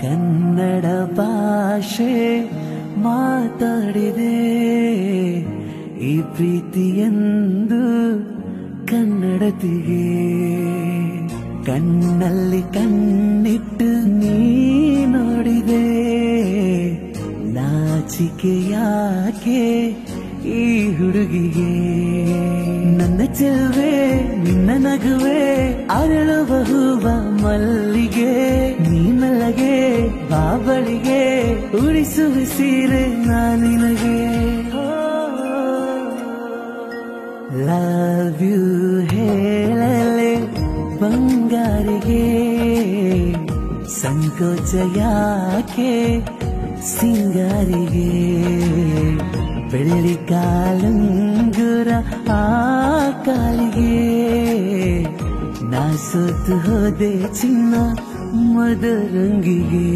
ಕನ್ನಡ ಭಾಷೆ ಮಾತಾಡಿದೆ ಈ ಪ್ರೀತಿಯೆಂದು ಕನ್ನಡತಿಗೆ ಕಣ್ಣಲ್ಲಿ ಕಣ್ಣಿಟ್ಟು ನೀ ನೋಡಿದೆ ನಾಚಿಕೆ ಯಾಕೆ ಈ ಹುಡುಗಿಗೆ ನನ್ನ ಚೆಲುವೆ ನಿನ್ನ ನಗುವೆ ಅರಳುವ ಹೂವ ಮಲ್ಲಿಗೆ ನೀನಲ್ಲಗೆ ಬಾಬಳಿಗೆ ಉಡಿಸುವ ಸೀರೆ ನಾನಿನಗೆ ಲವ್ ಯು ಹೇಳಲೆ ಬಂಗಾರಿಗೆ ಸಂಕೋಚ ಯಾಕೆ ಸಿಂಗಾರಿಗೆ ಬೆಳ್ಳಿ ಕಾಲುಂಗುರ ಆ ಕಾಲಿಗೆ ನಾ ಸೋತು ಹೋದೆ ಚಿನ್ನ ಮದರಂಗಿಗೆ